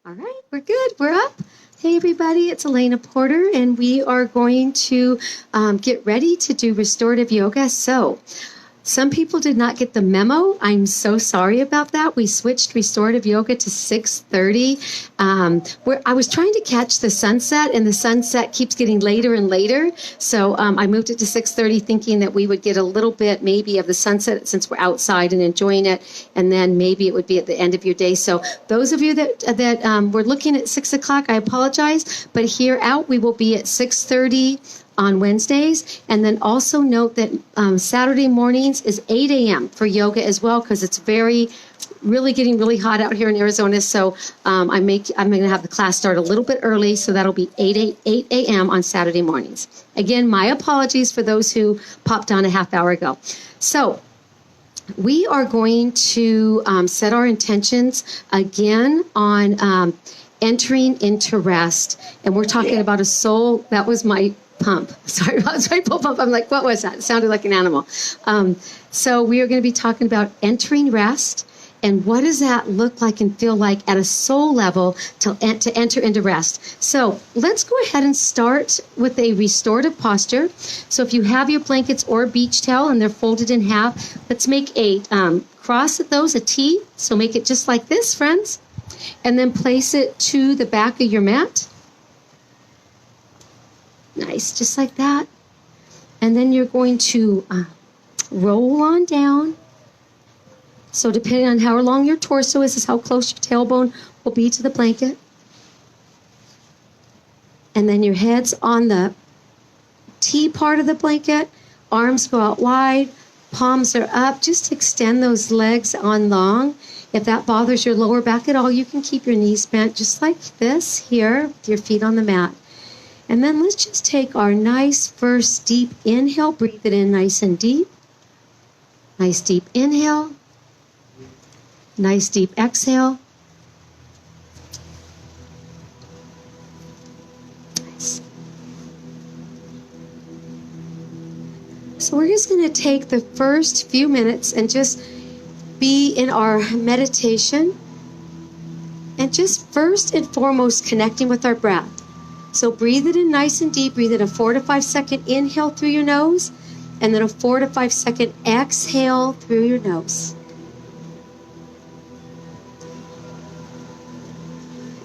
All right, we're good. We're up. Hey, everybody, it's Elena Porter, and we are going to get ready to do restorative yoga. So, some people did not get the memo. I'm so sorry about that. We switched restorative yoga to 6:30. Where I was trying to catch the sunset, and the sunset keeps getting later and later. So I moved it to 6:30, thinking that we would get a little bit maybe of the sunset since we're outside and enjoying it, and then maybe it would be at the end of your day. So those of you that were looking at 6 o'clock, I apologize. But here out, we will be at 6:30. On Wednesdays, and then also note that Saturday mornings is 8 a.m. for yoga as well, because it's really getting really hot out here in Arizona. So I'm going to have the class start a little bit early, so that'll be 8 a.m. on Saturday mornings. Again, my apologies for those who popped on a half hour ago. So we are going to set our intentions again on entering into rest, and we're talking about a soul. That was my pump. Sorry, that was my pump. I'm like, what was that? It sounded like an animal. So we are going to be talking about entering rest, and what does that look like and feel like at a soul level to enter into rest. So let's go ahead and start with a restorative posture. So if you have your blankets or a beach towel and they're folded in half, let's make a cross at those, a T. So make it just like this, friends, and then place it to the back of your mat. Nice, just like that. And then you're going to roll on down. So depending on how long your torso is how close your tailbone will be to the blanket. And then your head's on the T part of the blanket. Arms go out wide. Palms are up. Just extend those legs on long. If that bothers your lower back at all, you can keep your knees bent just like this here with your feet on the mat. And then let's just take our nice first deep inhale. Breathe it in nice and deep. Nice deep inhale. Nice deep exhale. Nice. So we're just going to take the first few minutes and just be in our meditation. And just first and foremost connecting with our breath. So breathe it in nice and deep. Breathe in a 4 to 5 second inhale through your nose, and then a 4 to 5 second exhale through your nose.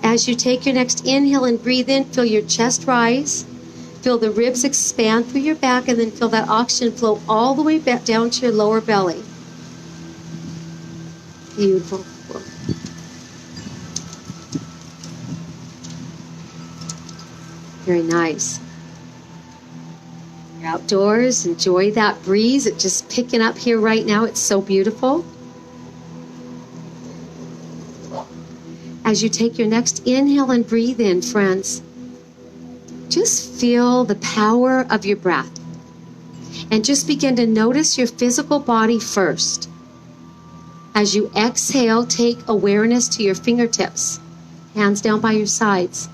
As you take your next inhale and breathe in, feel your chest rise. Feel the ribs expand through your back, and then feel that oxygen flow all the way back down to your lower belly. Beautiful. Very nice. You're outdoors. Enjoy that breeze. It's just picking up here right now. It's so beautiful. As you take your next inhale and breathe in, friends, just feel the power of your breath. And just begin to notice your physical body first. As you exhale, take awareness to your fingertips. Hands down by your sides.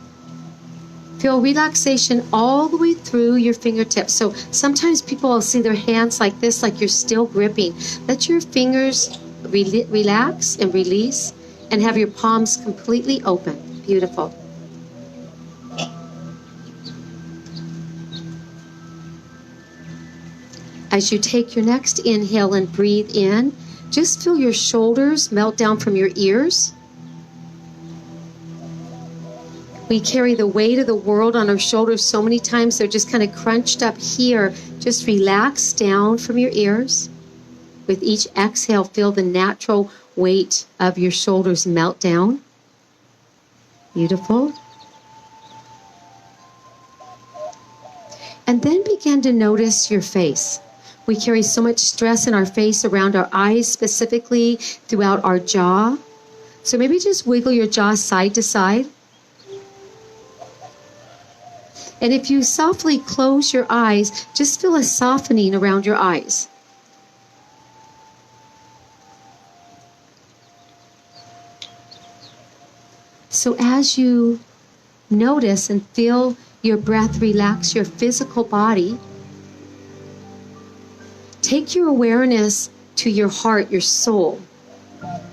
Feel relaxation all the way through your fingertips. So sometimes people will see their hands like this, like you're still gripping. Let your fingers relax and release, and have your palms completely open. Beautiful. As you take your next inhale and breathe in, just feel your shoulders melt down from your ears. We carry the weight of the world on our shoulders so many times, they're just kind of crunched up here. Just relax down from your ears. With each exhale, feel the natural weight of your shoulders melt down. Beautiful. And then begin to notice your face. We carry so much stress in our face, around our eyes specifically, throughout our jaw. So maybe just wiggle your jaw side to side. And if you softly close your eyes, just feel a softening around your eyes. So as you notice and feel your breath relax your physical body, take your awareness to your heart, your soul,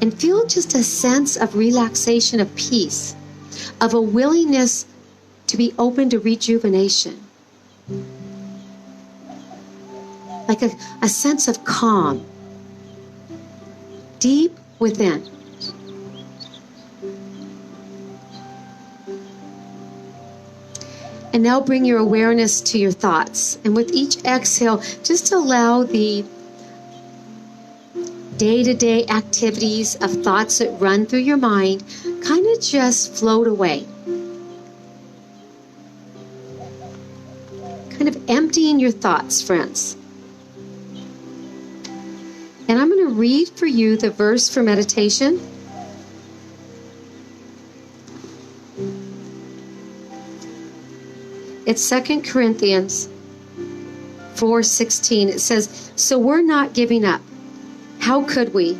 and feel just a sense of relaxation, of peace. of a willingness to be open to rejuvenation. Like a sense of calm deep within. And now bring your awareness to your thoughts. And with each exhale, just allow the day-to-day activities of thoughts that run through your mind kind of just float away. Kind of emptying your thoughts, friends. And I'm going to read for you the verse for meditation. It's 2 Corinthians 4:16. It says, "So we're not giving up. How could we?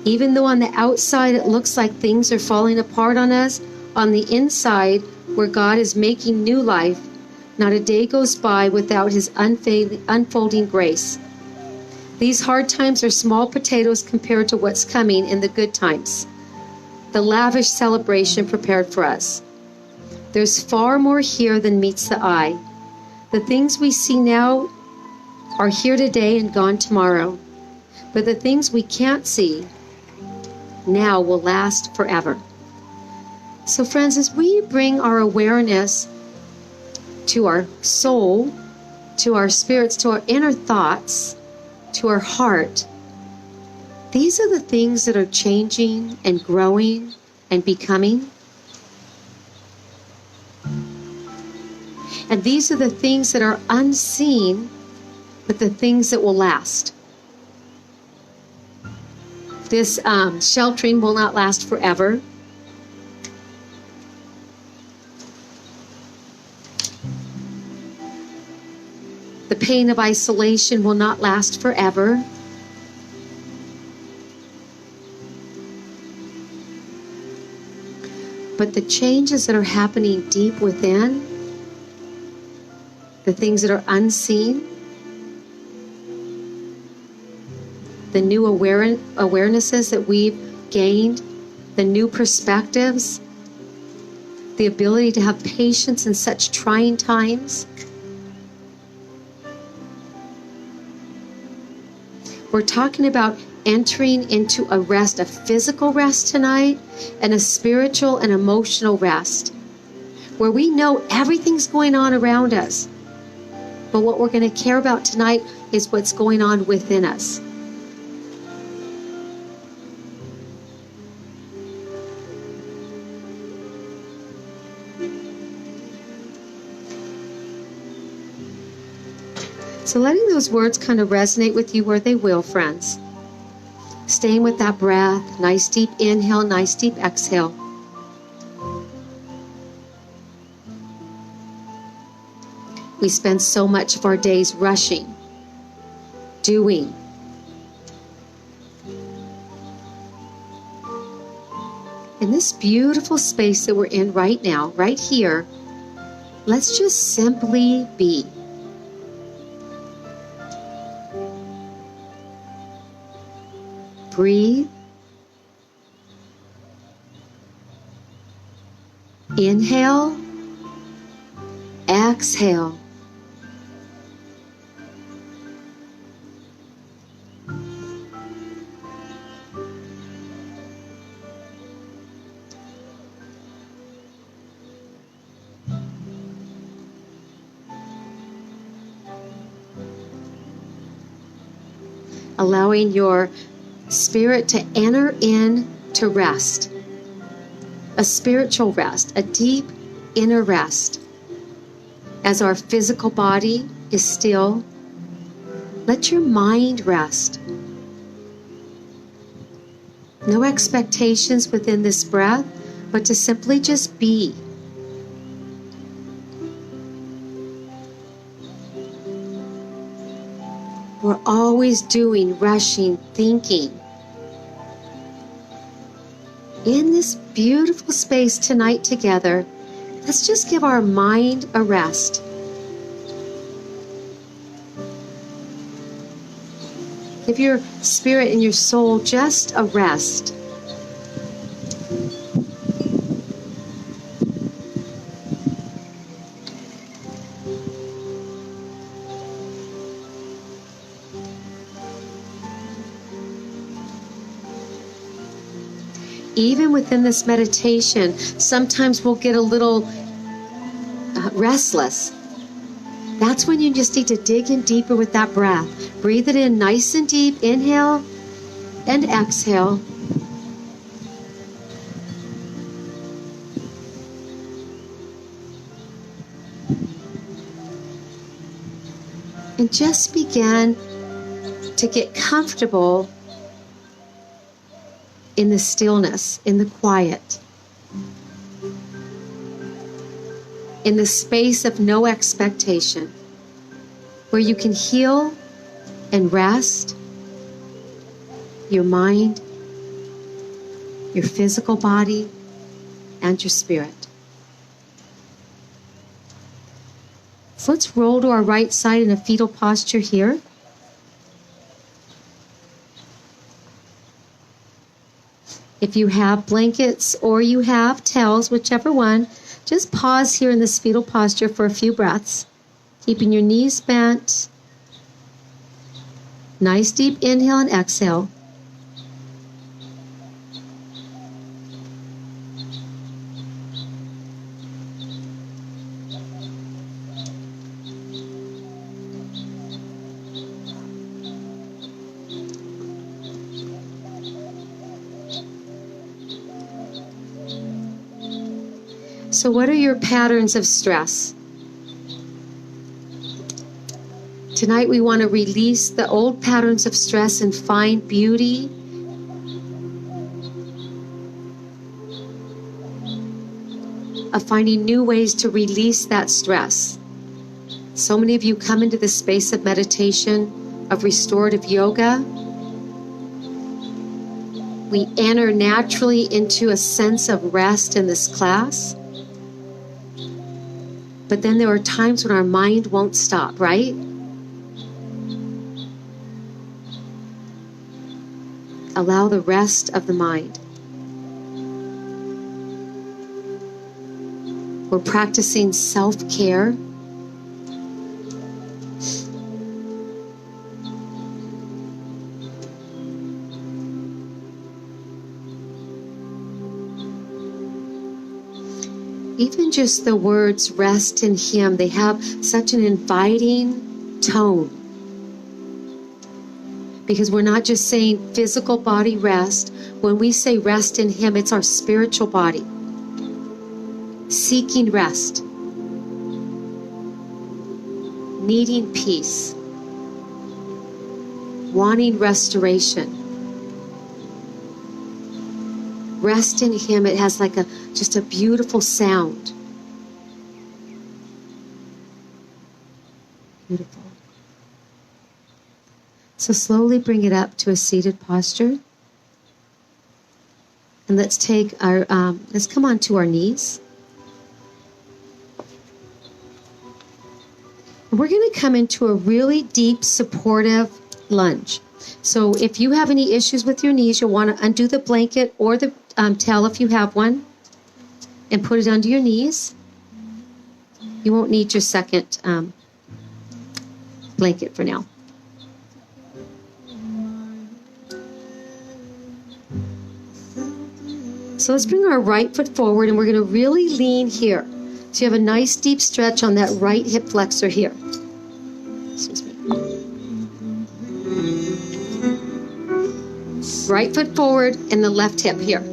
Even though on the outside it looks like things are falling apart on us, on the inside, where God is making new life, not a day goes by without his unfolding grace. These hard times are small potatoes compared to what's coming in the good times, the lavish celebration prepared for us. There's far more here than meets the eye. The things we see now are here today and gone tomorrow. But the things we can't see now will last forever." So friends, as we bring our awareness to our soul, to our spirits, to our inner thoughts, to our heart, these are the things that are changing and growing and becoming. And these are the things that are unseen, but the things that will last. This sheltering will not last forever. The pain of isolation will not last forever. But the changes that are happening deep within, the things that are unseen, the new awarenesses that we've gained, the new perspectives, the ability to have patience in such trying times. We're talking about entering into a rest, a physical rest tonight, and a spiritual and emotional rest, where we know everything's going on around us. But what we're going to care about tonight is what's going on within us. So letting those words kind of resonate with you where they will, friends. Staying with that breath, nice deep inhale, nice deep exhale. We spend so much of our days rushing, doing. In this beautiful space that we're in right now, right here, let's just simply be. Breathe. Inhale. Exhale. Allowing your spirit to enter in to rest, a spiritual rest, a deep inner rest. As our physical body is still, let your mind rest. No expectations within this breath, but to simply just be. We're always doing, rushing, thinking. In this beautiful space tonight together, let's just give our mind a rest. Give your spirit and your soul just a rest. even within this meditation, sometimes we'll get a little restless. That's when you just need to dig in deeper with that breath. Breathe it in nice and deep. Inhale and exhale. And just begin to get comfortable in the stillness, in the quiet, in the space of no expectation, where you can heal and rest your mind, your physical body, and your spirit. So let's roll to our right side in a fetal posture here. If you have blankets or you have towels, whichever one, just pause here in this fetal posture for a few breaths, keeping your knees bent. Nice deep inhale and exhale. So what are your patterns of stress? Tonight we want to release the old patterns of stress and find beauty of finding new ways to release that stress. So many of you come into the space of meditation, of restorative yoga. We enter naturally into a sense of rest in this class. But then there are times when our mind won't stop, right? Allow the rest of the mind. We're practicing self-care. Even just the words rest in Him, they have such an inviting tone. Because we're not just saying physical body rest. When we say rest in Him, it's our spiritual body seeking rest, needing peace, wanting restoration. Rest in Him, it has like just a beautiful sound. Beautiful. So slowly bring it up to a seated posture. And let's take our, let's come onto our knees. And we're going to come into a really deep, supportive lunge. So if you have any issues with your knees, you'll want to undo the blanket or the towel if you have one and put it under your knees. You won't need your second blanket for now. So let's bring our right foot forward and we're going to really lean here. So you have a nice deep stretch on that right hip flexor here. Excuse me. Right foot forward and the left hip here.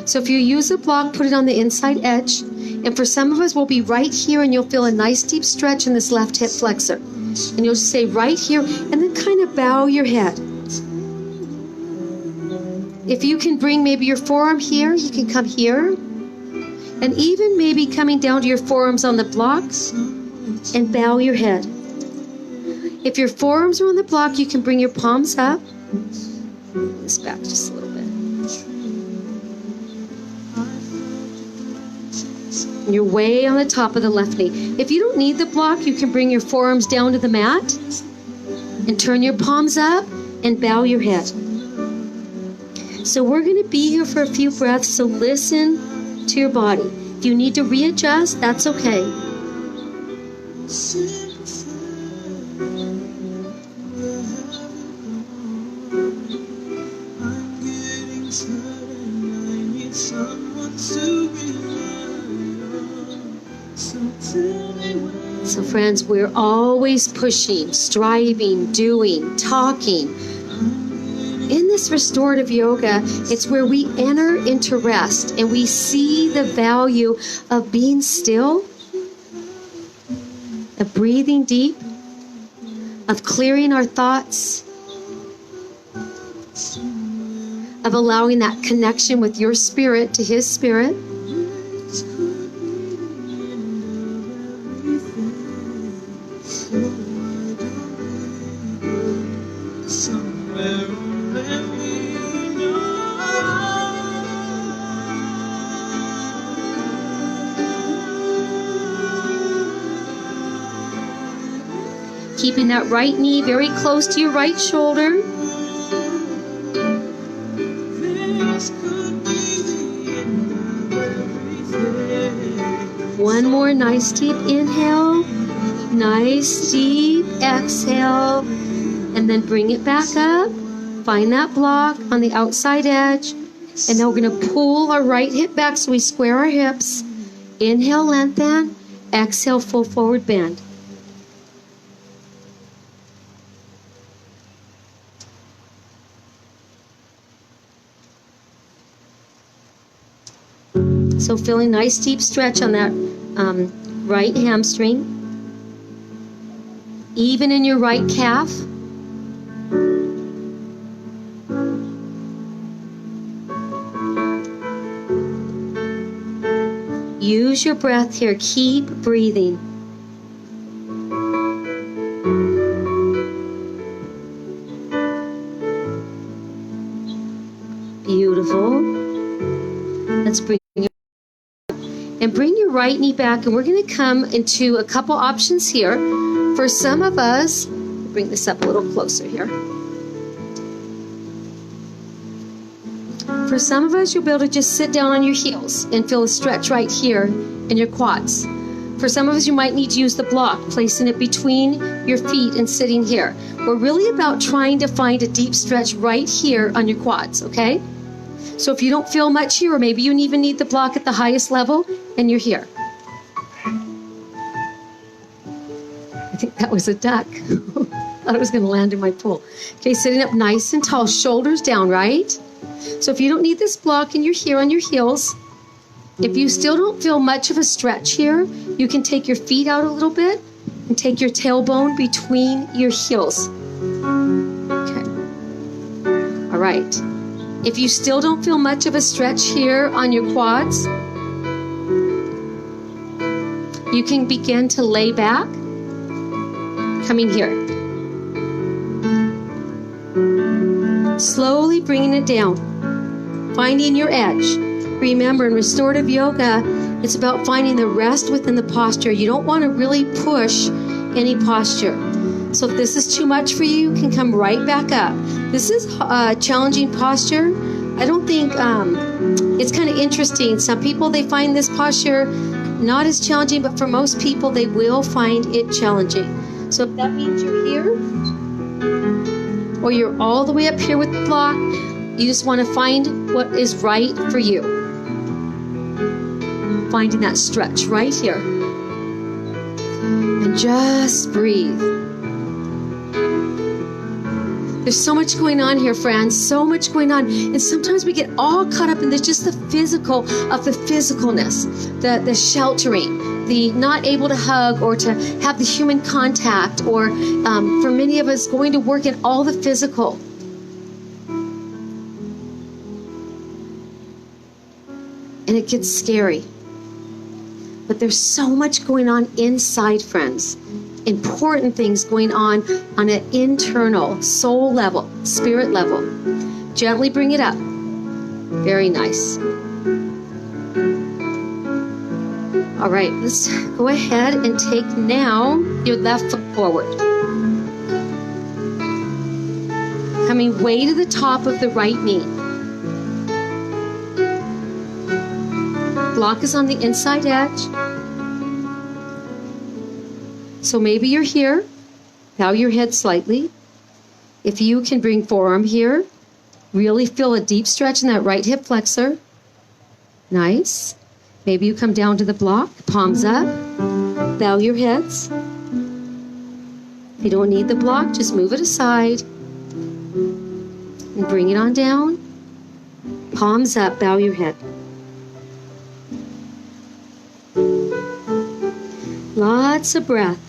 So if you use a block, put it on the inside edge. And for some of us, we'll be right here and you'll feel a nice deep stretch in this left hip flexor. And you'll stay right here and then kind of bow your head. If you can bring maybe your forearm here, you can come here. And even maybe coming down to your forearms on the blocks and bow your head. If your forearms are on the block, you can bring your palms up. This back just a little bit. And you're way on the top of the left knee. If you don't need the block, you can bring your forearms down to the mat and turn your palms up and bow your head. So we're going to be here for a few breaths, so listen to your body. If you need to readjust, that's okay. So friends, we're always pushing, striving, doing, talking. In this restorative yoga, it's where we enter into rest and we see the value of being still, of breathing deep, of clearing our thoughts, of allowing that connection with your spirit to his spirit. Keeping that right knee very close to your right shoulder. One more nice deep inhale, nice deep exhale, and then bring it back up. Find that block on the outside edge. And now we're going to pull our right hip back so we square our hips. Inhale, lengthen. Exhale, full forward bend. So feeling nice deep stretch on that right hamstring. Even in your right calf. Use your breath here. Keep breathing. Beautiful. Let's bring and bring your right knee back, and we're going to come into a couple options here. For some of us, bring this up a little closer here. For some of us, you'll be able to just sit down on your heels and feel a stretch right here in your quads. For some of us, you might need to use the block, placing it between your feet and sitting here. We're really about trying to find a deep stretch right here on your quads, okay? So if you don't feel much here, or maybe you even need the block at the highest level, and you're here. I think that was a duck. Thought it was going to land in my pool. Okay, sitting up nice and tall, shoulders down, right? So if you don't need this block and you're here on your heels, if you still don't feel much of a stretch here, you can take your feet out a little bit and take your tailbone between your heels. Okay. All right. If you still don't feel much of a stretch here on your quads, you can begin to lay back, coming here. Slowly bringing it down, finding your edge. Remember, in restorative yoga, it's about finding the rest within the posture. You don't want to really push any posture. So if this is too much for you, you can come right back up. This is a challenging posture. I don't think, it's kind of interesting. Some people, they find this posture not as challenging, but for most people, they will find it challenging. So if that means you're here, or you're all the way up here with the block, you just want to find what is right for you. Finding that stretch right here. And just breathe. There's so much going on here, friends. So much going on. And sometimes we get all caught up in this, just the physical of the physicalness, the sheltering, the not able to hug or to have the human contact, or for many of us, going to work in all the physical. And it gets scary. But there's so much going on inside, friends. Important things going on an internal soul level, spirit level. Gently bring it up. Very nice. All right, let's go ahead and take now your left foot forward. Coming way to the top of the right knee. Block is on the inside edge. So maybe you're here. Bow your head slightly. If you can bring forearm here, really feel a deep stretch in that right hip flexor. Nice. Maybe you come down to the block, palms up, bow your heads. If you don't need the block, just move it aside and bring it on down. Palms up, bow your head. Lots of breath.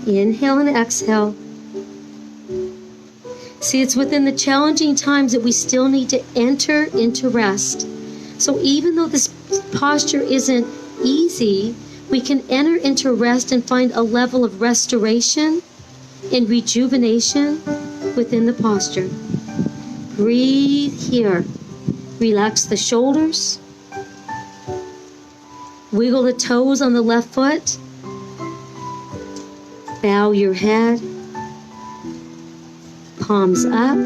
Inhale and exhale. See, it's within the challenging times that we still need to enter into rest. So even though this posture isn't easy, we can enter into rest and find a level of restoration and rejuvenation within the posture. Breathe here. Relax the shoulders. Wiggle the toes on the left foot. Bow your head. Palms up.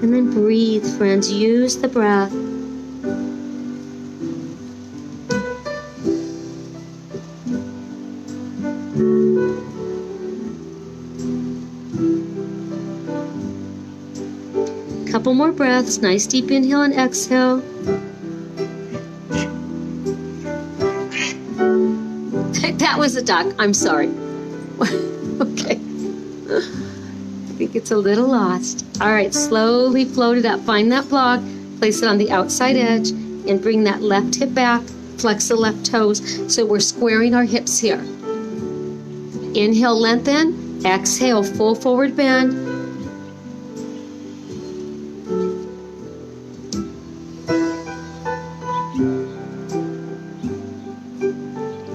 And then breathe, friends. Use the breath. Couple more breaths. Nice deep inhale and exhale. That was a duck. I'm sorry. Okay. I think it's a little lost. All right, slowly float it up. Find that block, place it on the outside edge, and bring that left hip back. Flex the left toes so we're squaring our hips here. Inhale, lengthen. Exhale, full forward bend.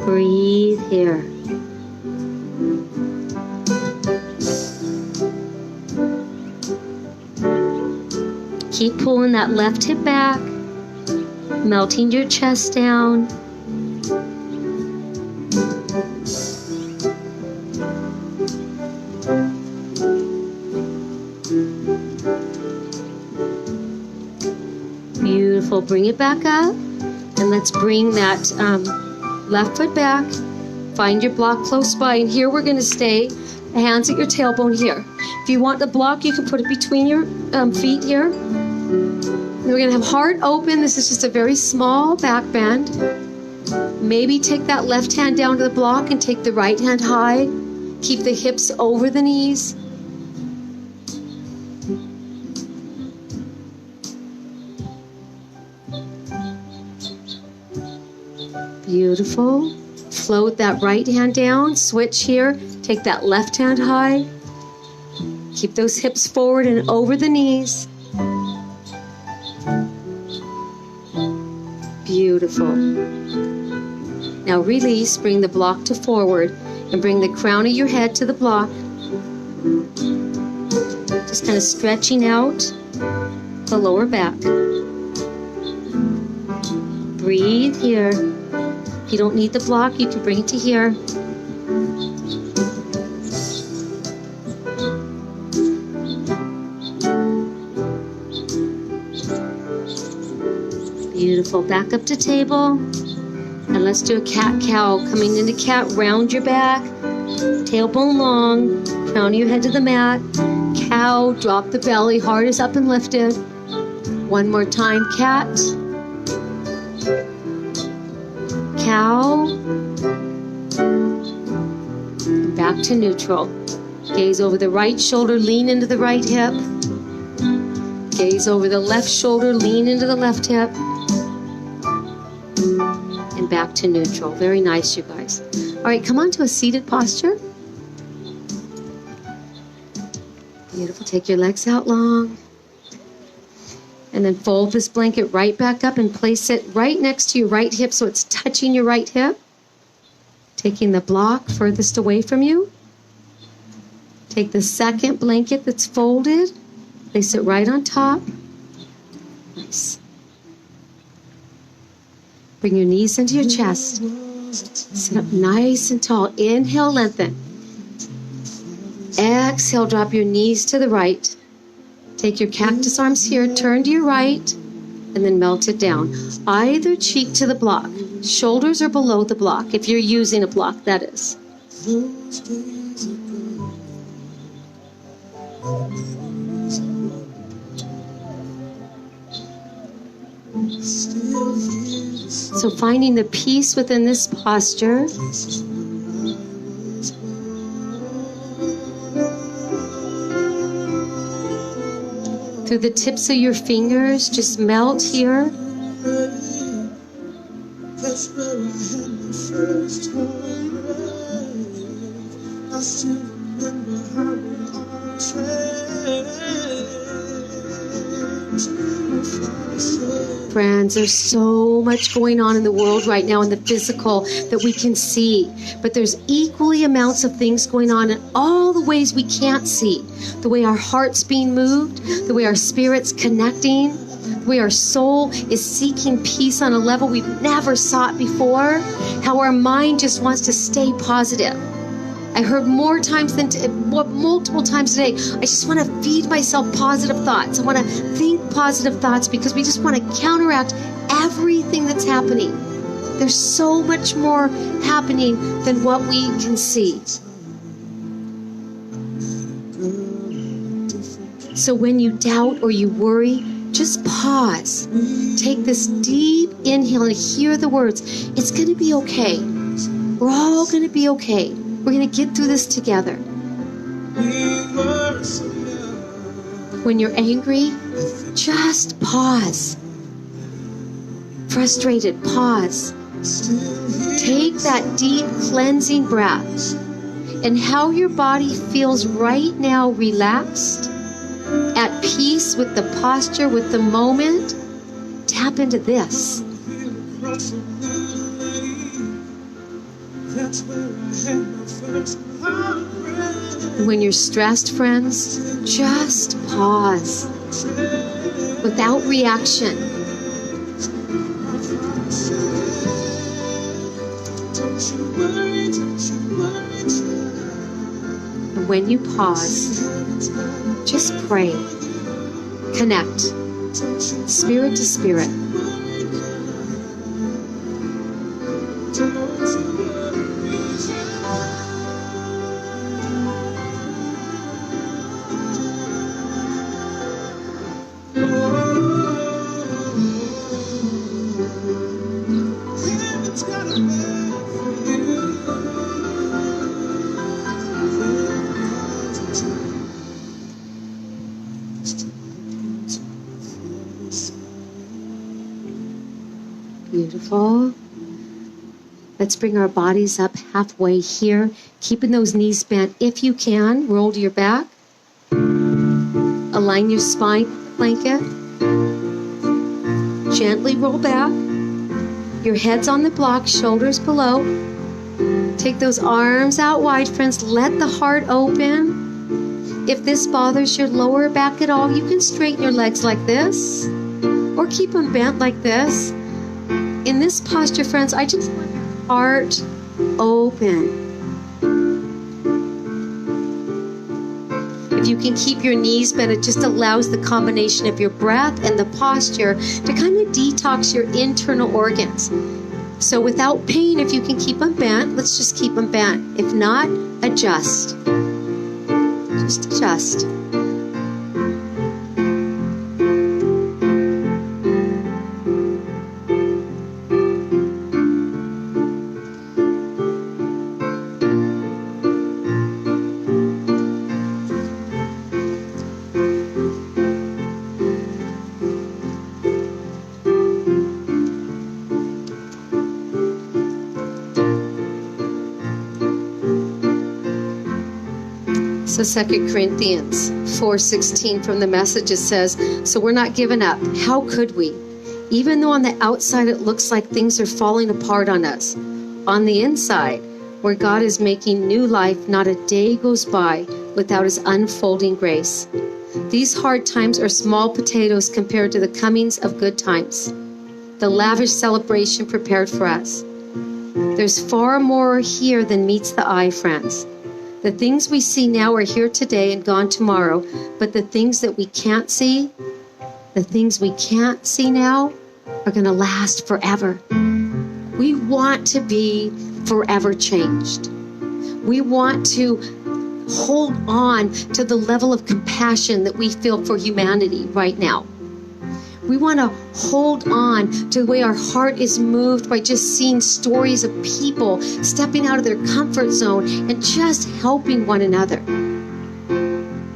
Breathe here. Keep pulling that left hip back, melting your chest down. Beautiful. Bring it back up, and let's bring that left foot back. Find your block close by, and here we're going to stay. Hands at your tailbone here. If you want the block, you can put it between your feet here. And we're going to have heart open. This is just a very small back bend. Maybe take that left hand down to the block and take the right hand high. Keep the hips over the knees. Beautiful. Float that right hand down. Switch here. Take that left hand high. Keep those hips forward and over the knees. Beautiful. Now release. Bring the block to forward and bring the crown of your head to the block. Just kind of stretching out the lower back. Breathe here. If you don't need the block, you can bring it to here. Beautiful. Back up to table. And let's do a cat-cow. Coming into cat, round your back. Tailbone long. Crown of your head to the mat. Cow, drop the belly. Heart is up and lifted. One more time, cat. Cow. And back to neutral. Gaze over the right shoulder, lean into the right hip. Gaze over the left shoulder, lean into the left hip. And back to neutral. Very nice, you guys. All right, come on to a seated posture. Beautiful. Take your legs out long. And then fold this blanket right back up and place it right next to your right hip so it's touching your right hip. Taking the block furthest away from you. Take the second blanket that's folded. Place it right on top. Nice. Bring your knees into your chest. Sit up nice and tall. Inhale, lengthen. Exhale, drop your knees to the right. Take your cactus arms here, turn to your right, and then melt it down. Either cheek to the block. Shoulders are below the block, if you're using a block, that is. So finding the peace within this posture. Through the tips of your fingers, just melt here. That's where I had my first heartbreak. I still remember how it all changed. Friends, there's so much going on in the world right now in the physical that we can see. But there's equally amounts of things going on in all the ways we can't see. The way our heart's being moved, the way our spirit's connecting, the way our soul is seeking peace on a level we've never sought before, how our mind just wants to stay positive. I heard more times than multiple times today, I just want to feed myself positive thoughts. I want to think positive thoughts because we just want to counteract everything that's happening. There's so much more happening than what we can see. So when you doubt or you worry, just pause. Take this deep inhale and hear the words. It's going to be okay. We're all going to be okay. We're going to get through this together. When you're angry, just pause. Frustrated, pause. Take that deep cleansing breath. And how your body feels right now, relaxed, at peace with the posture, with the moment, tap into this. When you're stressed, friends, just pause without reaction. And when you pause, just pray. Connect. Spirit to spirit. Beautiful. Let's bring our bodies up halfway here, keeping those knees bent. If you can, roll to your back. Align your spine blanket. Gently roll back. Your head's on the block, shoulders below. Take those arms out wide, friends. Let the heart open. If this bothers your lower back at all, you can straighten your legs like this, or keep them bent like this. In this posture, friends, I just want your heart open. If you can keep your knees bent, it just allows the combination of your breath and the posture to kind of detox your internal organs. So without pain, if you can keep them bent, let's just keep them bent. If not, adjust. Just adjust. So 2 Corinthians 4:16 from the Message, it says, so we're not giving up. How could we? Even though on the outside it looks like things are falling apart on us, on the inside, where God is making new life, not a day goes by without His unfolding grace. These hard times are small potatoes compared to the comings of good times, the lavish celebration prepared for us. There's far more here than meets the eye, friends. The things we see now are here today and gone tomorrow, but the things that we can't see, the things we can't see now, are going to last forever. We want to be forever changed. We want to hold on to the level of compassion that we feel for humanity right now. We want to hold on to the way our heart is moved by just seeing stories of people stepping out of their comfort zone and just helping one another.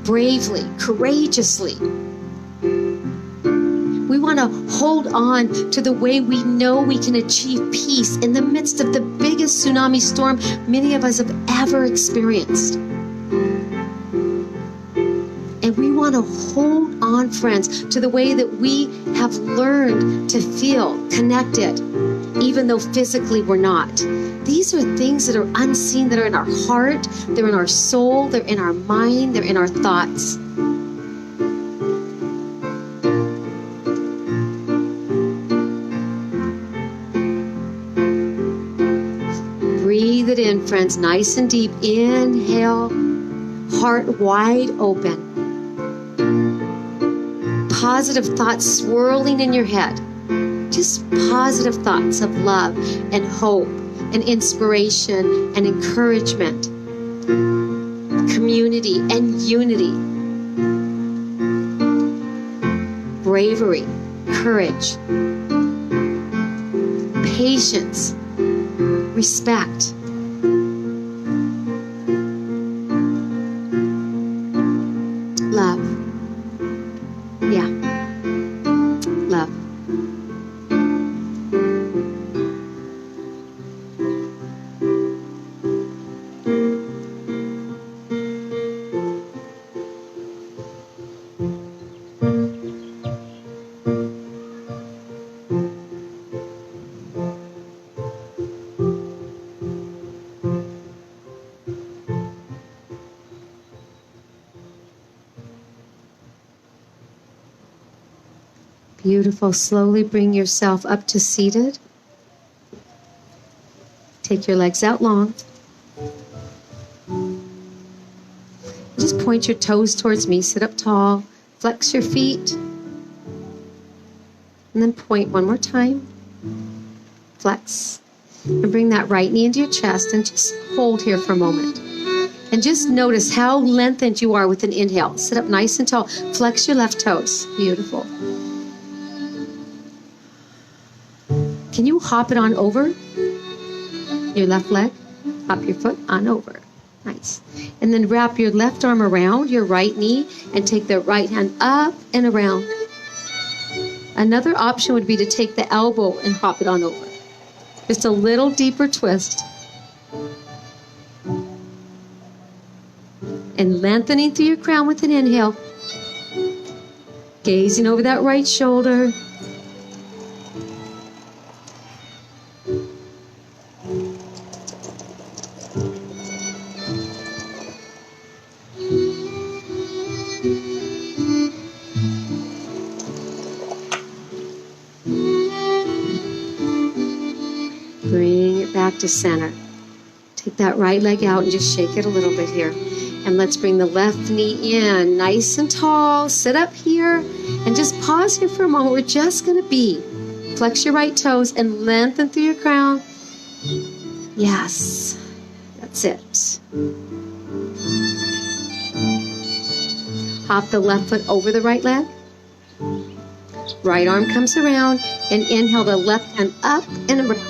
Bravely, courageously. We want to hold on to the way we know we can achieve peace in the midst of the biggest tsunami storm many of us have ever experienced. And we want to hold on, friends, to the way that we have learned to feel connected, even though physically we're not. These are things that are unseen, that are in our heart, they're in our soul, they're in our mind, they're in our thoughts. Breathe it in, friends, nice and deep. Inhale, heart wide open. Positive thoughts swirling in your head. Just positive thoughts of love and hope and inspiration and encouragement, community and unity, bravery, courage, patience, respect. Love. Yeah. Love. Beautiful. Slowly bring yourself up to seated. Take your legs out long. Just point your toes towards me. Sit up tall. Flex your feet. And then point one more time. Flex. And bring that right knee into your chest and just hold here for a moment. And just notice how lengthened you are with an inhale. Sit up nice and tall. Flex your left toes. Beautiful. Can you hop it on over? Your left leg? Hop your foot on over. Nice. And then wrap your left arm around your right knee and take the right hand up and around. Another option would be to take the elbow and hop it on over. Just a little deeper twist. And lengthening through your crown with an inhale. Gazing over that right shoulder. Bring it back to center. Take that right leg out and just shake it a little bit here. And let's bring the left knee in, nice and tall. Sit up here and just pause here for a moment. We're just going to be. Flex your right toes and lengthen through your crown. Yes, that's it. Hop the left foot over the right leg. Right arm comes around and inhale the left hand up and around.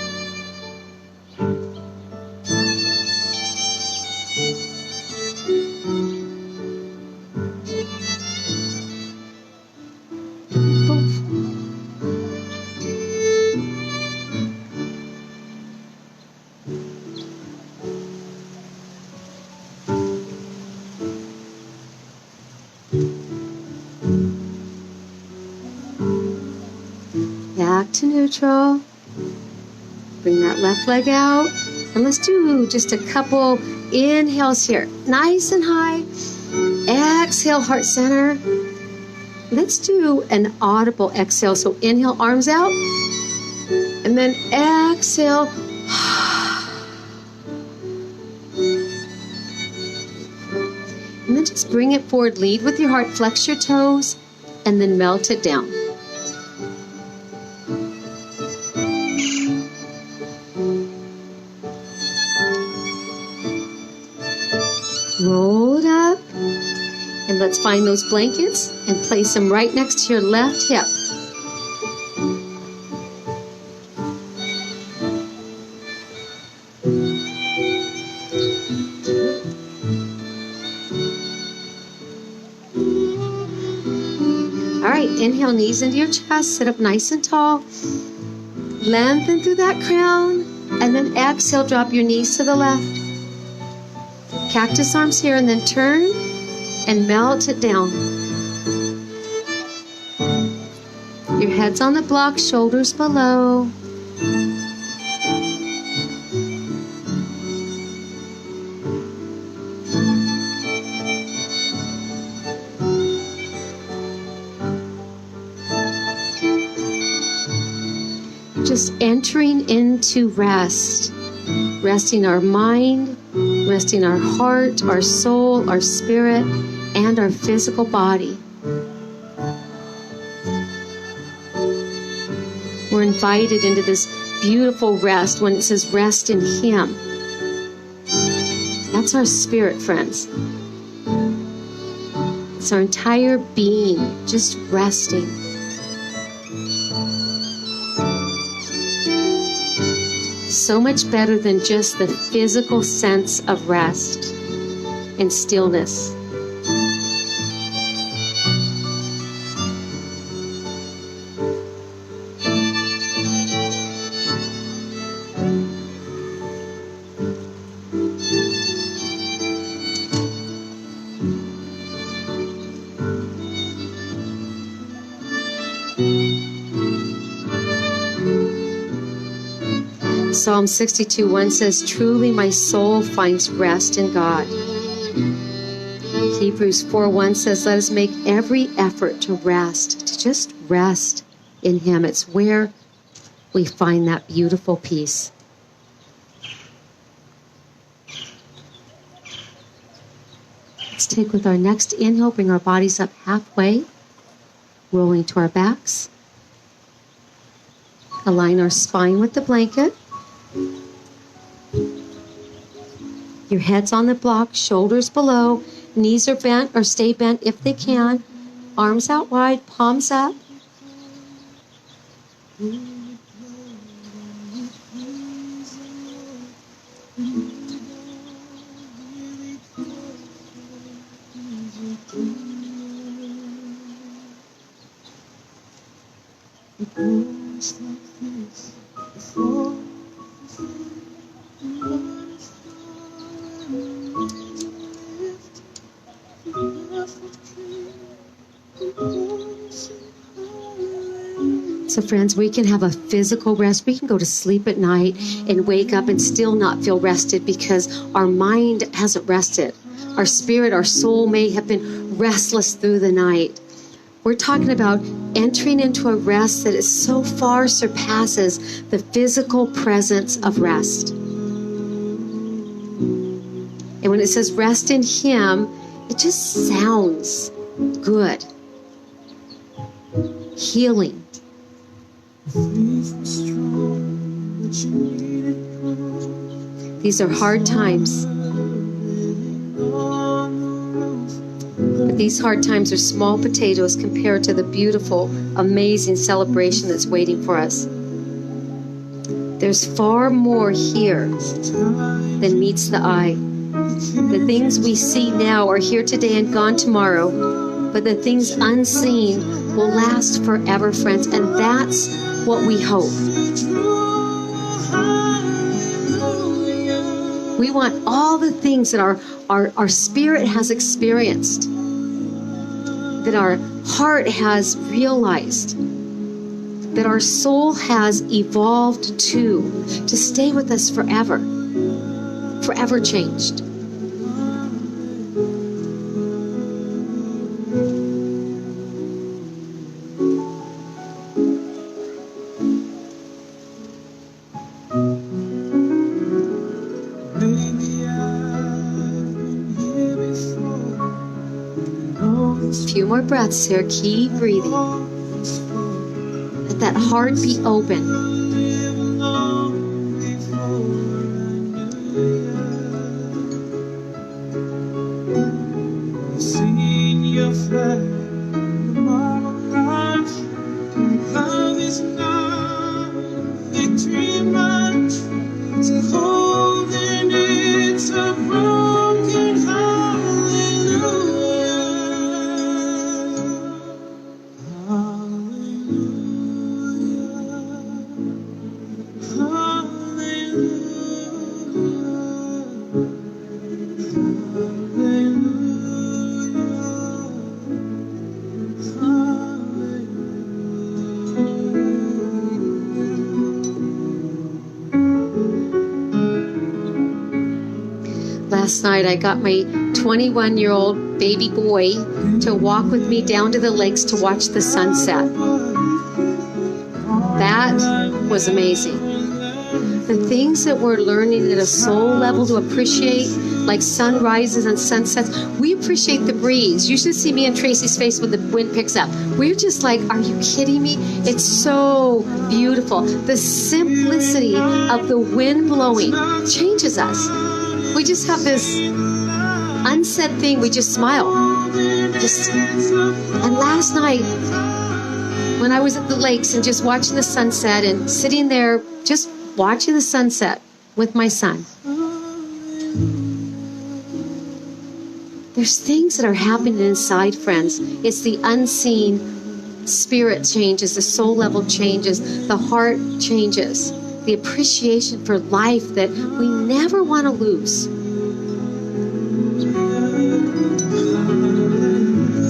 Back to neutral. Bring that left leg out. And let's do just a couple inhales here. Nice and high. Exhale, heart center. Let's do an audible exhale. So inhale, arms out. And then exhale. And then just bring it forward. Lead with your heart. Flex your toes. And then melt it down. Roll it up, and let's find those blankets and place them right next to your left hip. inhale, knees into your chest, sit up nice and tall. Lengthen through that crown, and then exhale, drop your knees to the left. Cactus arms here, and then turn and melt it down. Your head's on the block, shoulders below. Just entering into rest. Resting our mind, resting our heart, our soul, our spirit, and our physical body. We're invited into this beautiful rest when it says rest in Him. That's our spirit, friends. It's our entire being just resting. So much better than just the physical sense of rest and stillness. Psalm 62:1 says, "Truly my soul finds rest in God." Hebrews 4:1 says, "Let us make every effort to rest, to just rest in Him." It's where we find that beautiful peace. Let's take with our next inhale, bring our bodies up halfway, rolling to our backs. Align our spine with the blanket. Your head's on the block, shoulders below, knees are bent or stay bent if they can. Arms out wide, palms up. So friends, we can have a physical rest. We can go to sleep at night and wake up and still not feel rested because our mind hasn't rested. Our spirit, our soul may have been restless through the night. We're talking about entering into a rest that is so far surpasses the physical presence of rest. And when it says rest in Him, it just sounds good. Healing. These are hard times. But these hard times are small potatoes compared to the beautiful, amazing celebration that's waiting for us. There's far more here than meets the eye. The things we see now are here today and gone tomorrow, but the things unseen will last forever, friends, and that's what we hope. We want all the things that our spirit has experienced, that our heart has realized, that our soul has evolved to stay with us forever, forever changed. Few more breaths here. Keep breathing. Let that heart be open. Last night I got my 21-year-old baby boy to walk with me down to the lakes to watch the sunset. That was amazing. The things that we're learning at a soul level to appreciate, like sunrises and sunsets, we appreciate the breeze. You should see me and Tracy's face when the wind picks up. We're just like, are you kidding me? It's so beautiful. The simplicity of the wind blowing changes us. We just have this unsaid thing. We just smile. And last night, when I was at the lakes and just watching the sunset and sitting there just watching the sunset with my son, there's things that are happening inside, friends. It's the unseen spirit changes, the soul level changes, the heart changes, the appreciation for life that we never want to lose.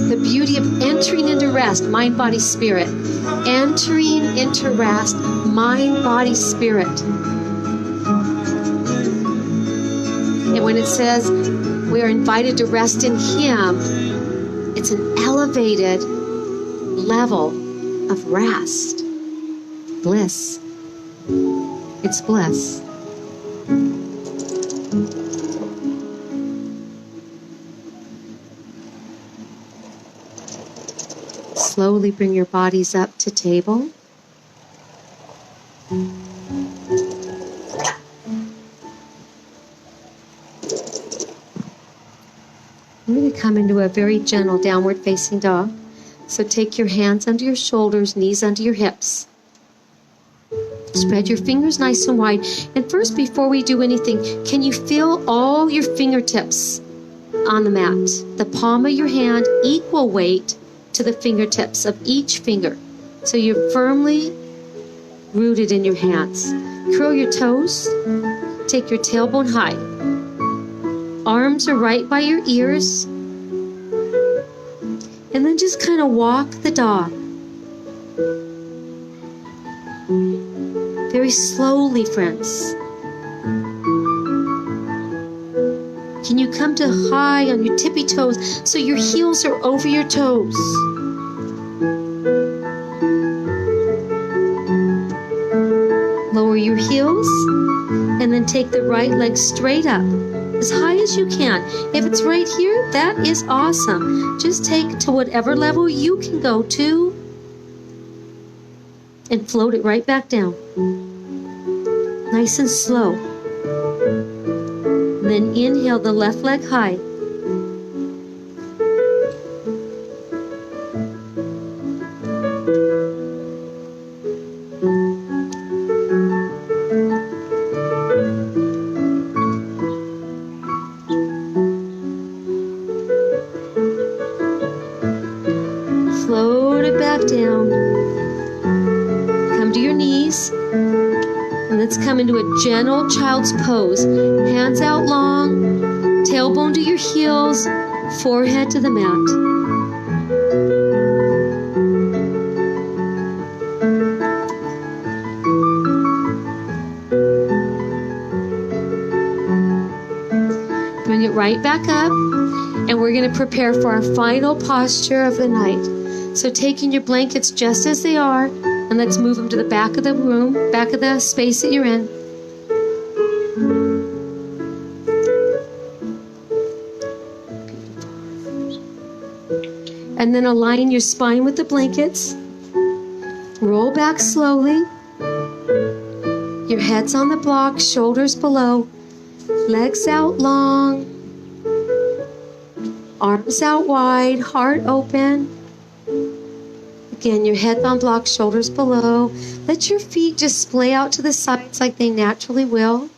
The beauty of entering into rest, mind, body, spirit. Entering into rest, mind, body, spirit. And when it says we are invited to rest in Him, it's an elevated level of rest. Bliss. It's bliss. Slowly bring your bodies up to table. We're going to come into a very gentle downward facing dog. So take your hands under your shoulders, knees under your hips. Spread your fingers nice and wide. And first, before we do anything, can you feel all your fingertips on the mat? The palm of your hand, equal weight to the fingertips of each finger. So you're firmly rooted in your hands. Curl your toes. Take your tailbone high. Arms are right by your ears. And then just kind of walk the dog. Very slowly, friends. Can you come to high on your tippy toes so your heels are over your toes? Lower your heels and then take the right leg straight up as high as you can. If it's right here, that is awesome. Just take to whatever level you can go to and float it right back down. Nice and slow. Then inhale the left leg high. Float it back down. Come to your knees. And let's come into a gentle child's pose. Hands out long, tailbone to your heels, forehead to the mat. Bring it right back up, and we're going to prepare for our final posture of the night. So taking your blankets just as they are, and let's move them to the back of the room, back of the space that you're in. And then align your spine with the blankets. Roll back slowly. Your head's on the block, shoulders below. Legs out long. Arms out wide, heart open. Again, your head on block, shoulders below. Let your feet just splay out to the sides like they naturally will.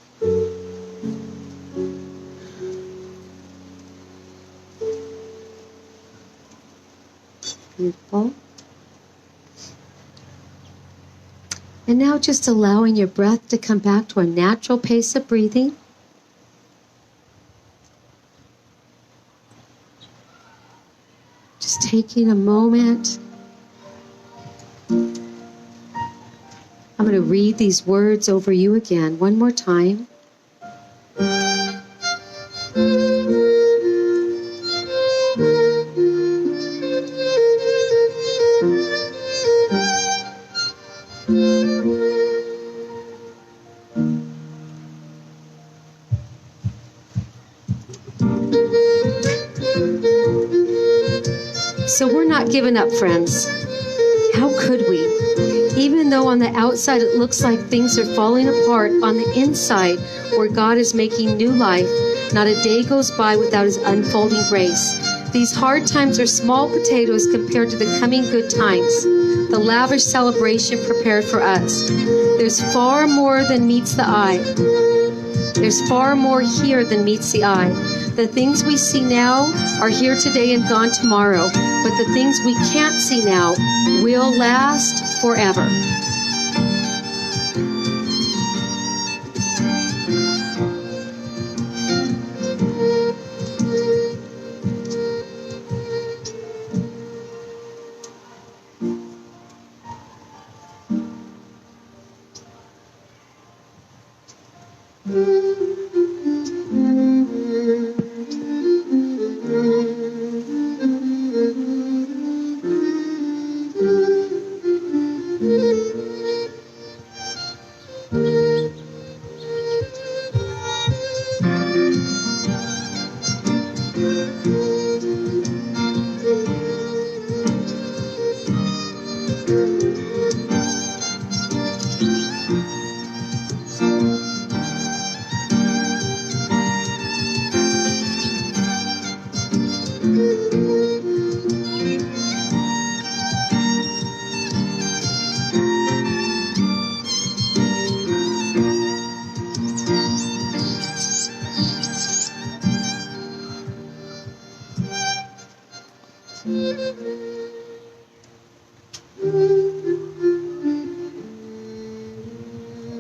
Beautiful. And now just allowing your breath to come back to a natural pace of breathing. Just taking a moment. I'm going to read these words over you again one more time. So we're not giving up, friends. How could we? Even though on the outside it looks like things are falling apart, on the inside, where God is making new life, not a day goes by without His unfolding grace. These hard times are small potatoes compared to the coming good times, the lavish celebration prepared for us. There's far more than meets the eye. There's far more here than meets the eye. The things we see now are here today and gone tomorrow, but the things we can't see now will last forever.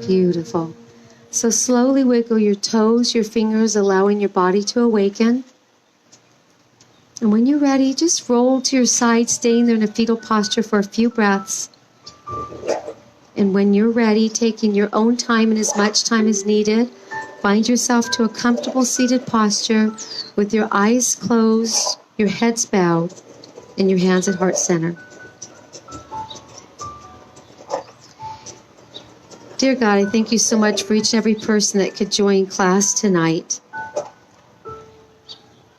Beautiful. So slowly wiggle your toes, your fingers, allowing your body to awaken. And when you're ready, just roll to your side, staying there in a fetal posture for a few breaths. And when you're ready, taking your own time and as much time as needed, find yourself to a comfortable seated posture with your eyes closed, your heads bowed, and your hands at heart center. Dear God, I thank you so much for each and every person that could join class tonight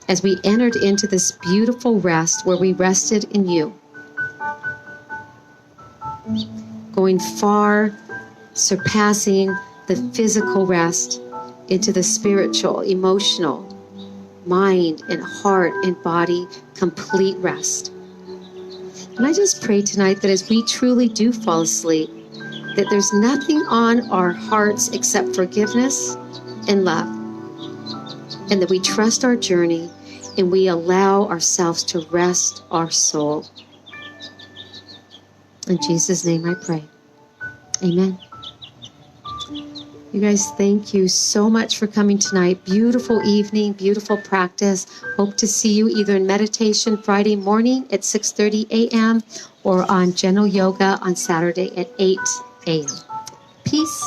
as we entered into this beautiful rest where we rested in you, going far, surpassing the physical rest into the spiritual, emotional, mind and heart and body, complete rest. And I just pray tonight that as we truly do fall asleep, that there's nothing on our hearts except forgiveness and love, and that we trust our journey and we allow ourselves to rest our soul. In Jesus' name I pray. Amen. You guys, thank you so much for coming tonight. Beautiful evening, beautiful practice. Hope to see you either in meditation Friday morning at 6:30 a.m. or on General Yoga on Saturday at 8 a.m. Peace.